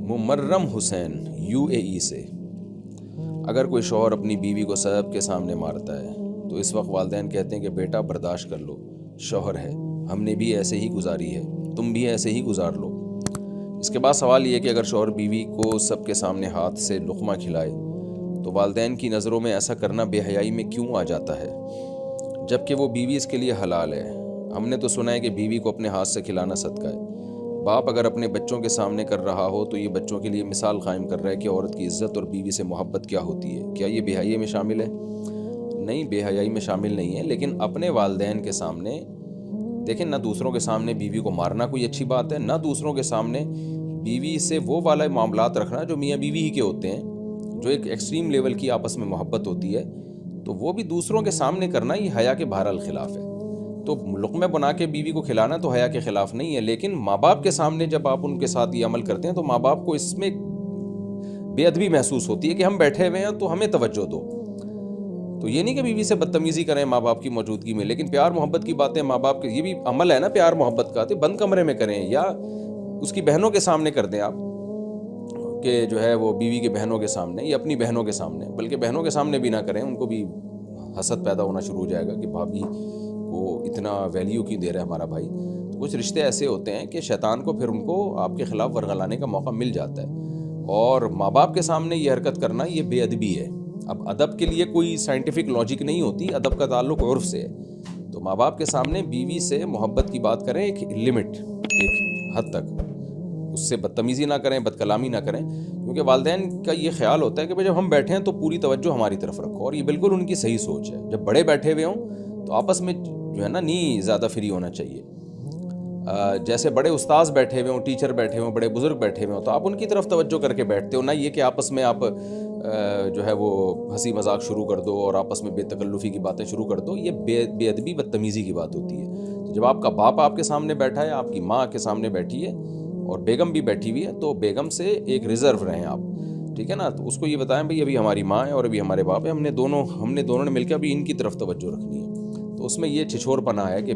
ممرم حسین UAE سے، اگر کوئی شوہر اپنی بیوی کو سب کے سامنے مارتا ہے تو اس وقت والدین کہتے ہیں کہ بیٹا برداشت کر لو، شوہر ہے، ہم نے بھی ایسے ہی گزاری ہے، تم بھی ایسے ہی گزار لو۔ اس کے بعد سوال یہ کہ اگر شوہر بیوی کو سب کے سامنے ہاتھ سے لقمہ کھلائے تو والدین کی نظروں میں ایسا کرنا بے حیائی میں کیوں آ جاتا ہے، جبکہ وہ بیوی اس کے لیے حلال ہے؟ ہم نے تو سنا ہے کہ بیوی کو اپنے ہاتھ سے کھلانا صدقہ ہے۔ باپ اگر اپنے بچوں کے سامنے کر رہا ہو تو یہ بچوں کے لیے مثال قائم کر رہا ہے کہ عورت کی عزت اور بیوی سے محبت کیا ہوتی ہے۔ کیا یہ بے حیائی میں شامل ہے؟ نہیں، بے حیائی میں شامل نہیں ہے، لیکن اپنے والدین کے سامنے دیکھیں، نہ دوسروں کے سامنے بیوی کو مارنا کوئی اچھی بات ہے، نہ دوسروں کے سامنے بیوی سے وہ والا معاملات رکھنا جو میاں بیوی ہی کے ہوتے ہیں، جو ایک ایکسٹریم لیول کی آپس میں محبت ہوتی ہے، تو وہ بھی دوسروں کے سامنے کرنا یہ حیا کے بہرحال خلاف ہے۔ تو لقمے بنا کے بیوی کو کھلانا تو حیا کے خلاف نہیں ہے، لیکن ماں باپ کے سامنے جب آپ ان کے ساتھ یہ عمل کرتے ہیں تو ماں باپ کو اس میں بے ادبی محسوس ہوتی ہے کہ ہم بیٹھے ہوئے ہیں تو ہمیں توجہ دو۔ تو یہ نہیں کہ بیوی سے بدتمیزی کریں ماں باپ کی موجودگی میں، لیکن پیار محبت کی باتیں ماں باپ کے، یہ بھی عمل ہے نا پیار محبت کا، تو بند کمرے میں کریں یا اس کی بہنوں کے سامنے کر دیں آپ، کہ جو ہے وہ بیوی کے بہنوں کے سامنے یا اپنی بہنوں کے سامنے، بلکہ بہنوں کے سامنے بھی نہ کریں، ان کو بھی حسد پیدا ہونا شروع ہو جائے گا کہ بھابھی کو اتنا ویلیو کیوں دے رہا ہے ہمارا بھائی۔ تو کچھ رشتے ایسے ہوتے ہیں کہ شیطان کو پھر ان کو آپ کے خلاف ورغلانے کا موقع مل جاتا ہے، اور ماں باپ کے سامنے یہ حرکت کرنا یہ بے ادبی ہے۔ اب ادب کے لیے کوئی سائنٹیفک لاجک نہیں ہوتی، ادب کا تعلق عرف سے ہے۔ تو ماں باپ کے سامنے بیوی سے محبت کی بات کریں ایک لمٹ، ایک حد تک، اس سے بدتمیزی نہ کریں، بد کلامی نہ کریں، کیونکہ والدین کا یہ خیال ہوتا ہے کہ جب ہم بیٹھے ہیں تو پوری توجہ ہماری طرف رکھو، اور یہ بالکل ان کی صحیح سوچ ہے۔ جب بڑے بیٹھے ہوئے ہوں تو آپس میں جو ہے نا نہیں زیادہ فری ہونا چاہیے۔ جیسے بڑے استاذ بیٹھے ہوئے ہوں، ٹیچر بیٹھے ہوں، بڑے بزرگ بیٹھے ہوئے ہوں، تو آپ ان کی طرف توجہ کر کے بیٹھتے ہو، نہ یہ کہ آپس میں آپ جو ہے وہ ہنسی مذاق شروع کر دو اور آپس میں بے تکلفی کی باتیں شروع کر دو۔ یہ بے ادبی بدتمیزی کی بات ہوتی ہے۔ تو جب آپ کا باپ آپ کے سامنے بیٹھا ہے، آپ کی ماں کے سامنے بیٹھی ہے اور بیگم بھی بیٹھی ہوئی ہے، تو بیگم سے ایک ریزرو رہیں آپ، ٹھیک ہے نا؟ تو اس کو یہ بتائیں بھئی ابھی ہماری ماں ہے اور ابھی ہمارے باپ ہے، ہم نے دونوں نے مل کے ابھی ان کی طرف توجہ رکھنی ہے۔ تو اس میں یہ چھچور پنا ہے کہ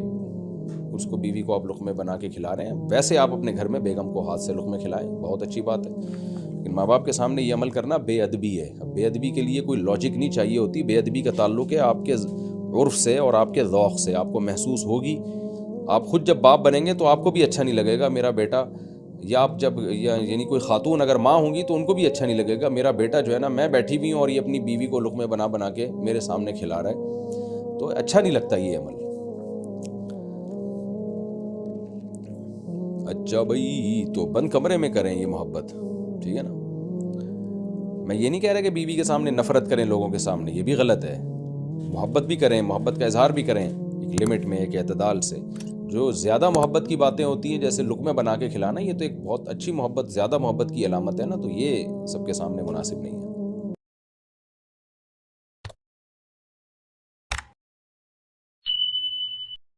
اس کو بیوی کو آپ لقمے بنا کے کھلا رہے ہیں، ویسے آپ اپنے گھر میں بیگم کو ہاتھ سے لقمے کھلائیں، بہت اچھی بات ہے، لیکن ماں باپ کے سامنے یہ عمل کرنا بے ادبی ہے۔ اب بے ادبی کے لیے کوئی لاجک نہیں چاہیے ہوتی، بے ادبی کا تعلق ہے آپ کے عرف سے اور آپ کے ذوق سے، آپ کو محسوس ہوگی۔ آپ خود جب باپ بنیں گے تو آپ کو بھی اچھا نہیں لگے گا میرا بیٹا، یا آپ جب یعنی کوئی خاتون اگر ماں ہوں گی تو ان کو بھی اچھا نہیں لگے گا میرا بیٹا جو ہے نا، میں بیٹھی ہوئی ہوں اور یہ اپنی بیوی کو لقمے بنا بنا کے میرے سامنے کھلا رہا ہے، تو اچھا نہیں لگتا یہ عمل۔ اچھا بھائی، تو بند کمرے میں کریں یہ محبت، ٹھیک ہے نا؟ میں یہ نہیں کہہ رہا کہ بیوی کے سامنے نفرت کریں لوگوں کے سامنے، یہ بھی غلط ہے۔ محبت بھی کریں، محبت کا اظہار بھی کریں ایک لمٹ میں، ایک اعتدال سے۔ جو زیادہ محبت کی باتیں ہوتی ہیں جیسے لقمے بنا کے کھلانا، یہ تو ایک بہت اچھی محبت، زیادہ محبت کی علامت ہے نا، تو یہ سب کے سامنے مناسب نہیں ہے۔